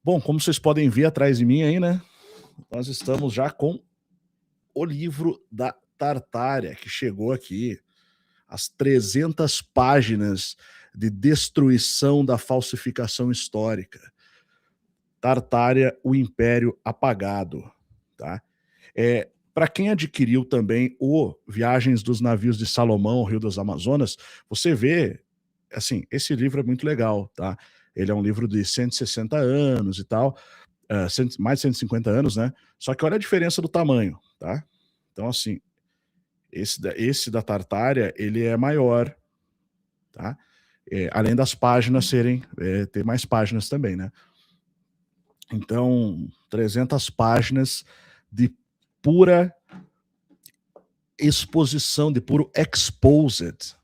Bom, como vocês podem ver atrás de mim aí, né, nós estamos já com o livro da Tartária, que chegou aqui, as 300 páginas de destruição da falsificação histórica. Tartária, o Império Apagado, tá? Para quem adquiriu também o Viagens dos Navios de Salomão, Rio das Amazonas, você vê, assim, esse livro é muito legal, tá? Ele é um livro de 160 anos e tal, mais de 150 anos, né? Só que olha a diferença do tamanho, tá? Então, assim, esse da Tartária, ele é maior, tá? Além das páginas ter mais páginas também, né? Então, 300 páginas de pura exposição, de puro exposed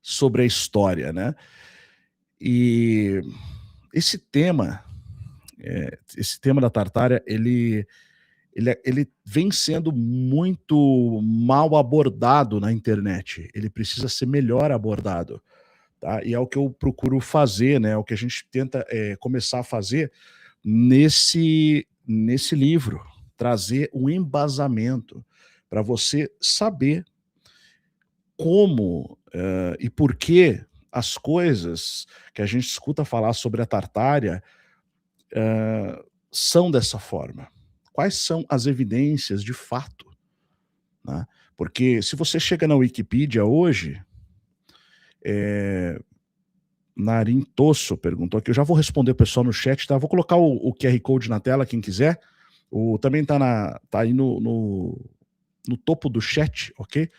sobre a história, né? E esse tema da Tartária, ele vem sendo muito mal abordado na internet. Ele precisa ser melhor abordado, tá? E é o que eu procuro fazer, né? O que a gente tenta começar a fazer nesse livro, trazer um embasamento para você saber como e por que as coisas que a gente escuta falar sobre a Tartária são dessa forma. Quais são as evidências de fato, né? Porque se você chega na Wikipedia hoje, Narim Tosso perguntou aqui, eu já vou responder o pessoal no chat, tá? Vou colocar o QR Code na tela, quem quiser. Também tá aí no topo do chat, ok?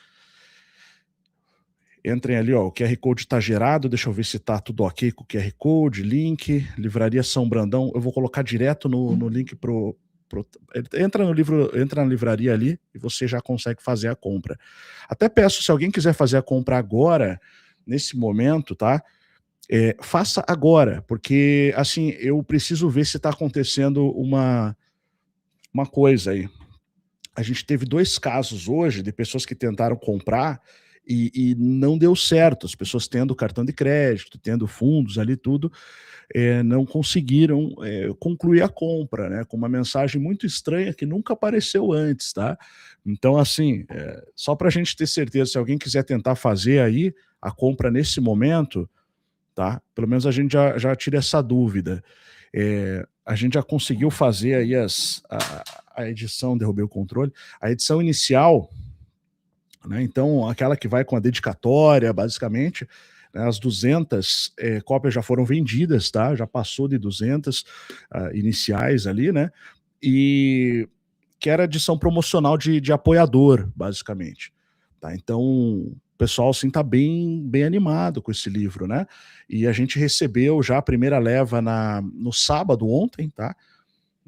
Entrem ali, ó, o QR Code tá gerado, deixa eu ver se tá tudo ok com o QR Code, link, Livraria São Brandão, eu vou colocar direto no link entra na livraria ali e você já consegue fazer a compra. Até peço, se alguém quiser fazer a compra agora, nesse momento, tá? Faça agora, porque assim, eu preciso ver se está acontecendo uma coisa aí. A gente teve 2 casos hoje de pessoas que tentaram comprar e não deu certo. As pessoas tendo cartão de crédito, tendo fundos ali, tudo, não conseguiram concluir a compra, né? Com uma mensagem muito estranha que nunca apareceu antes, tá? Então, assim, só para a gente ter certeza, se alguém quiser tentar fazer aí a compra nesse momento, tá? Pelo menos a gente já tira essa dúvida. A gente já conseguiu fazer aí a edição, derrubei o controle, a edição inicial, né? Então, aquela que vai com a dedicatória, basicamente, né? As 200 cópias já foram vendidas, tá? Já passou de 200 iniciais ali, né? E que era edição promocional de apoiador, basicamente. Tá? Então, o pessoal assim, tá bem animado com esse livro, né? E a gente recebeu já a primeira leva no sábado ontem, tá?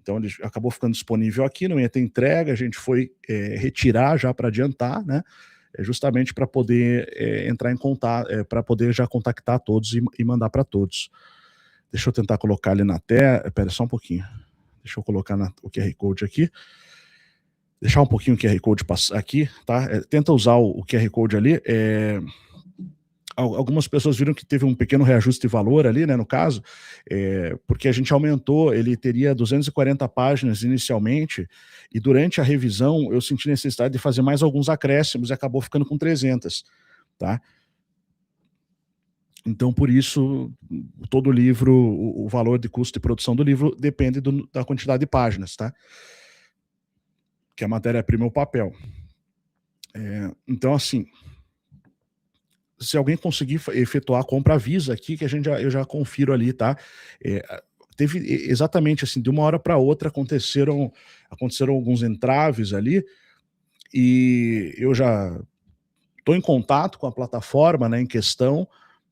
Então ele acabou ficando disponível aqui, não ia ter entrega, a gente foi retirar já para adiantar, né? Justamente para poder entrar em contato, para poder já contactar todos e mandar para todos. Deixa eu tentar colocar ali na tela, espera só um pouquinho. Deixa eu colocar o QR Code aqui. Deixar um pouquinho o QR Code aqui, tá? Tenta usar o QR Code ali. Algumas pessoas viram que teve um pequeno reajuste de valor ali, né, no caso, porque a gente aumentou, ele teria 240 páginas inicialmente, e durante a revisão eu senti necessidade de fazer mais alguns acréscimos e acabou ficando com 300, tá? Então, por isso, todo livro, o valor de custo de produção do livro depende da quantidade de páginas, tá? Que a matéria-prima é o papel. Então, assim, se alguém conseguir efetuar a compra, avisa aqui que eu já confiro ali, tá? Teve exatamente assim, de uma hora para outra aconteceram alguns entraves ali, e eu já estou em contato com a plataforma, né, em questão,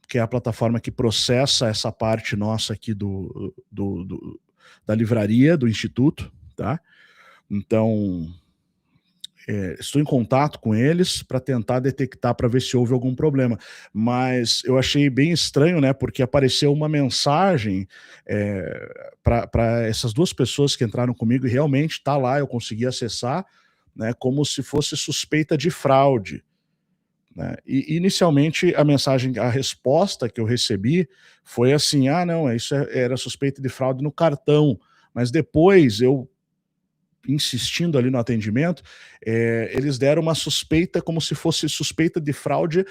que é a plataforma que processa essa parte nossa aqui da livraria, do Instituto, tá? Então, estou em contato com eles para tentar detectar, para ver se houve algum problema. Mas eu achei bem estranho, né? Porque apareceu uma mensagem para essas 2 pessoas que entraram comigo, e realmente está lá, eu consegui acessar, né? Como se fosse suspeita de fraude, né? E inicialmente a resposta que eu recebi foi assim: ah, não, isso era suspeita de fraude no cartão. Mas depois eu insistindo ali no atendimento, eles deram uma suspeita como se fosse suspeita de fraude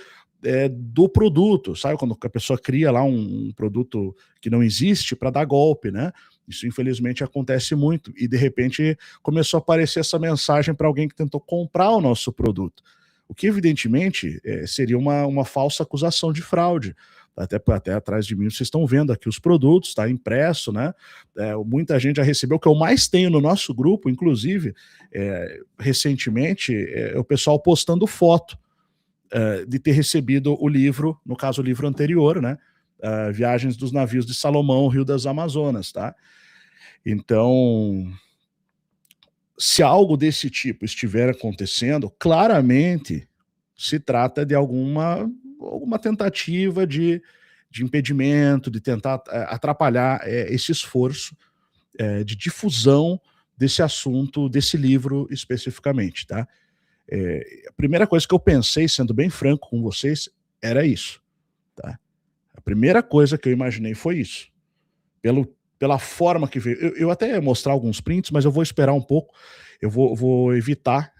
do produto, sabe? Quando a pessoa cria lá um produto que não existe para dar golpe, né? Isso infelizmente acontece muito e de repente começou a aparecer essa mensagem para alguém que tentou comprar o nosso produto, o que evidentemente seria uma falsa acusação de fraude. Até atrás de mim vocês estão vendo aqui os produtos, está impresso, né? Muita gente já recebeu. O que eu mais tenho no nosso grupo, inclusive, recentemente, o pessoal postando foto de ter recebido o livro, no caso o livro anterior, né? Viagens dos Navios de Salomão, Rio das Amazonas, tá? Então, se algo desse tipo estiver acontecendo, claramente se trata de alguma tentativa de impedimento, de tentar atrapalhar esse esforço de difusão desse assunto, desse livro especificamente, tá? A primeira coisa que eu pensei, sendo bem franco com vocês, era isso, tá? A primeira coisa que eu imaginei foi isso. Pela forma que veio. Eu até ia mostrar alguns prints, mas eu vou esperar um pouco. Eu vou evitar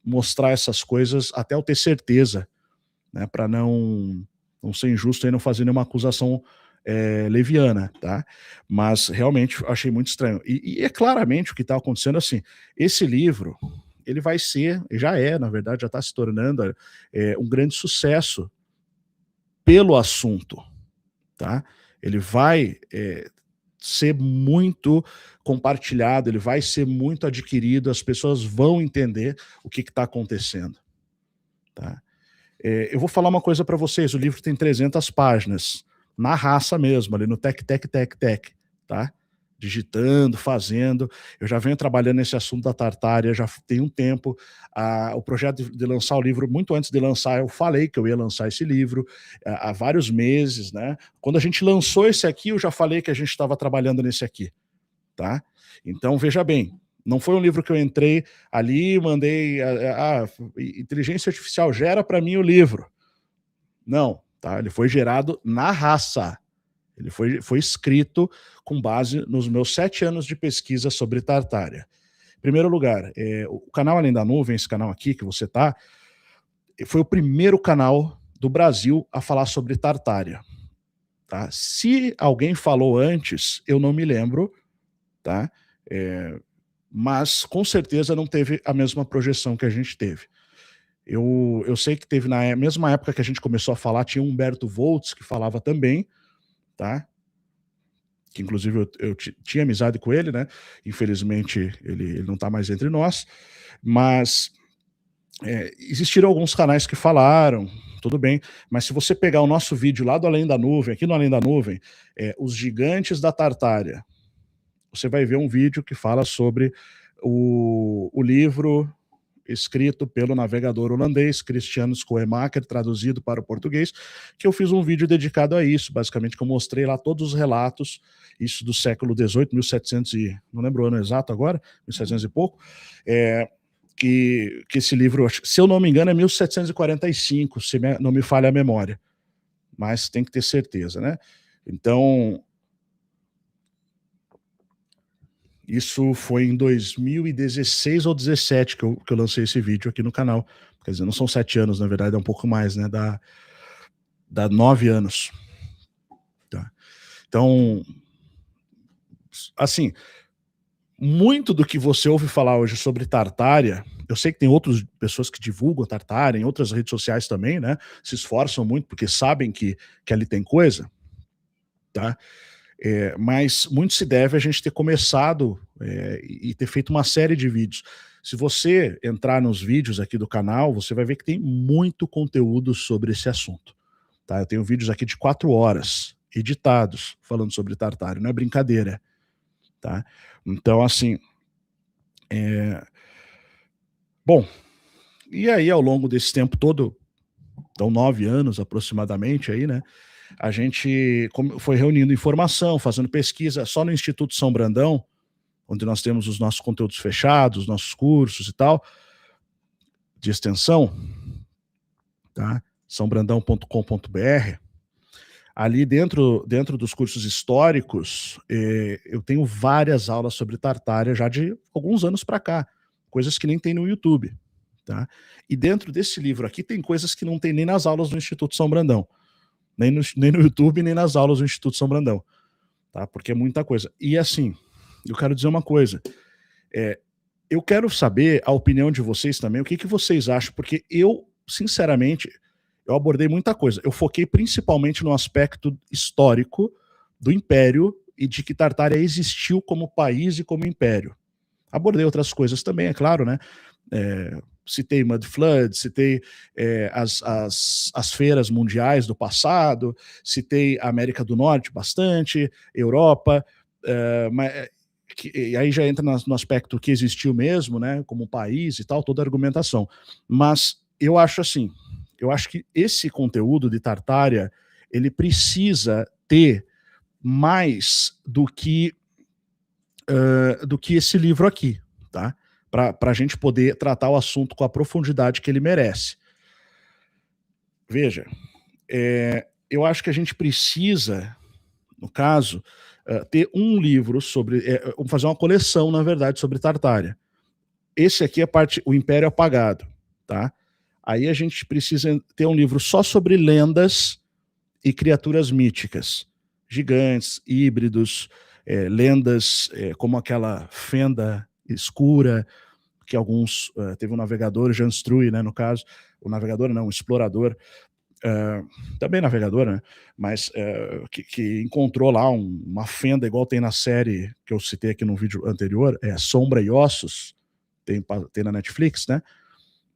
mostrar essas coisas até eu ter certeza, né, para não ser injusto e não fazer nenhuma acusação leviana, tá? Mas realmente achei muito estranho. E é claramente o que está acontecendo assim. Esse livro, ele vai ser, já na verdade, já está se tornando um grande sucesso pelo assunto, tá? Ele vai ser muito compartilhado, ele vai ser muito adquirido, as pessoas vão entender o que está acontecendo, tá? Eu vou falar uma coisa para vocês, o livro tem 300 páginas, na raça mesmo, ali no tec, tá? Digitando, fazendo. Eu já venho trabalhando nesse assunto da Tartária, já tem um tempo. O projeto de lançar o livro, muito antes de lançar, eu falei que eu ia lançar esse livro há vários meses, né? Quando a gente lançou esse aqui, eu já falei que a gente estava trabalhando nesse aqui, tá? Então, veja bem, não foi um livro que eu entrei ali e mandei inteligência artificial gera para mim o livro. Não, tá? Ele foi gerado na raça. Ele foi escrito com base nos meus 7 anos de pesquisa sobre Tartária. Em primeiro lugar, o canal Além da Nuvem, esse canal aqui que você tá, foi o primeiro canal do Brasil a falar sobre Tartária. Tá? Se alguém falou antes, eu não me lembro, tá? Mas com certeza não teve a mesma projeção que a gente teve. Eu sei que teve na mesma época que a gente começou a falar, tinha o Humberto Voltz que falava também, tá? Que inclusive eu tinha amizade com ele, né? Infelizmente ele não está mais entre nós, mas existiram alguns canais que falaram, tudo bem, mas se você pegar o nosso vídeo lá do Além da Nuvem, aqui no Além da Nuvem, os gigantes da Tartária, você vai ver um vídeo que fala sobre o livro escrito pelo navegador holandês Christian Schoemaker, traduzido para o português, que eu fiz um vídeo dedicado a isso, basicamente, que eu mostrei lá todos os relatos, isso do século XVIII, 1700 não lembro o ano exato agora, 1700 e pouco, que esse livro, se eu não me engano, é 1745, se não me falha a memória, mas tem que ter certeza, né? Então, isso foi em 2016 ou 2017 que eu lancei esse vídeo aqui no canal. Quer dizer, não são 7 anos, na verdade, é um pouco mais, né? Dá 9 anos. Tá? Então, assim, muito do que você ouve falar hoje sobre Tartária, eu sei que tem outras pessoas que divulgam Tartária em outras redes sociais também, né? Se esforçam muito porque sabem que ali tem coisa, tá? Mas muito se deve a gente ter começado e ter feito uma série de vídeos. Se você entrar nos vídeos aqui do canal, você vai ver que tem muito conteúdo sobre esse assunto. Tá? Eu tenho vídeos aqui de 4 horas, editados, falando sobre Tartária, não é brincadeira. Tá? Então, assim... Bom, e aí ao longo desse tempo todo, então 9 anos aproximadamente aí, né? A gente foi reunindo informação, fazendo pesquisa só no Instituto São Brandão, onde nós temos os nossos conteúdos fechados, nossos cursos e tal, de extensão, tá? sãobrandão.com.br. Ali dentro dos cursos históricos, eu tenho várias aulas sobre Tartária já de alguns anos para cá, coisas que nem tem no YouTube, tá? E dentro desse livro aqui tem coisas que não tem nem nas aulas do Instituto São Brandão, nem no YouTube, nem nas aulas do Instituto São Brandão, tá? Porque é muita coisa. E assim, eu quero dizer uma coisa, eu quero saber a opinião de vocês também, o que vocês acham, porque eu, sinceramente, eu abordei muita coisa. Eu foquei principalmente no aspecto histórico do Império e de que Tartária existiu como país e como império. Abordei outras coisas também, é claro, né? Citei Mud Flood, citei as feiras mundiais do passado, citei América do Norte bastante, Europa, e aí já entra no aspecto que existiu mesmo, né, como país e tal, toda a argumentação. Mas eu acho assim, eu acho que esse conteúdo de Tartária, ele precisa ter mais do que esse livro aqui, tá? Para a gente poder tratar o assunto com a profundidade que ele merece. Veja, eu acho que a gente precisa, no caso, ter um livro sobre, vamos fazer uma coleção, na verdade, sobre Tartária. Esse aqui é o Império Apagado, tá? Aí a gente precisa ter um livro só sobre lendas e criaturas míticas, gigantes, híbridos, lendas como aquela fenda escura, que alguns, teve um navegador, Jan Struy, né, no caso, o navegador não, o explorador, também navegador, né, mas que encontrou lá uma fenda igual tem na série que eu citei aqui no vídeo anterior, Sombra e Ossos, tem na Netflix, né?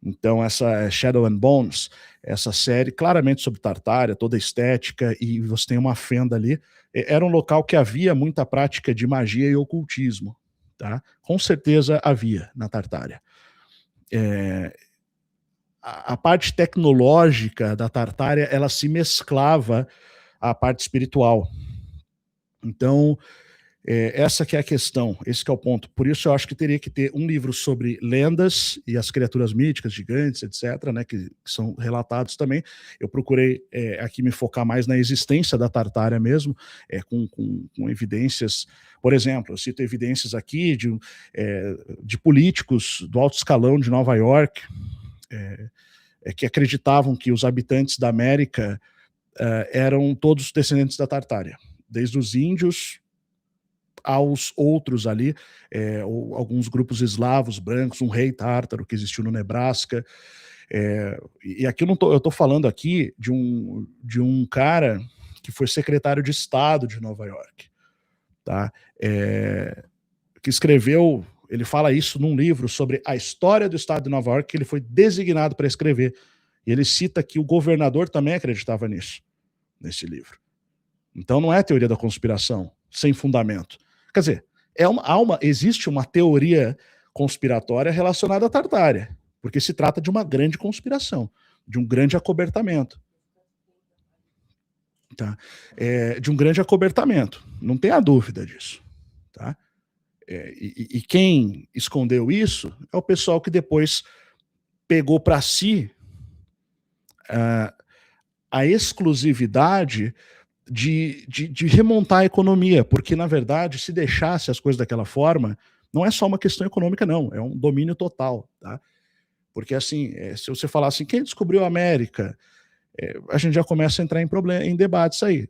Então essa Shadow and Bones, essa série claramente sobre Tartária, toda a estética, e você tem uma fenda ali. Era um local que havia muita prática de magia e ocultismo, tá? Com certeza havia na Tartária. A parte tecnológica da Tartária, ela se mesclava à parte espiritual. Então, essa que é a questão, esse que é o ponto. Por isso eu acho que teria que ter um livro sobre lendas e as criaturas míticas, gigantes, etc., né, que são relatados também. Eu procurei aqui me focar mais na existência da Tartária mesmo, com evidências. Por exemplo, eu cito evidências aqui de políticos do alto escalão de Nova York, que acreditavam que os habitantes da América eram todos descendentes da Tartária, desde os índios aos outros ali, alguns grupos eslavos brancos, um rei tártaro que existiu no Nebraska. E aqui eu estou falando aqui de um cara que foi secretário de Estado de Nova York, tá? Que escreveu, ele fala isso num livro sobre a história do Estado de Nova York, que ele foi designado para escrever. E ele cita que o governador também acreditava nisso, nesse livro. Então não é teoria da conspiração, sem fundamento. Quer dizer, existe uma teoria conspiratória relacionada à Tartária, porque se trata de uma grande conspiração, de um grande acobertamento. Tá? De um grande acobertamento, não tenha dúvida disso. Tá? E quem escondeu isso é o pessoal que depois pegou para si a exclusividade de remontar a economia, porque, na verdade, se deixasse as coisas daquela forma, não é só uma questão econômica, não, é um domínio total, tá? Porque, assim, se você falar assim, quem descobriu a América, a gente já começa a entrar em debates aí.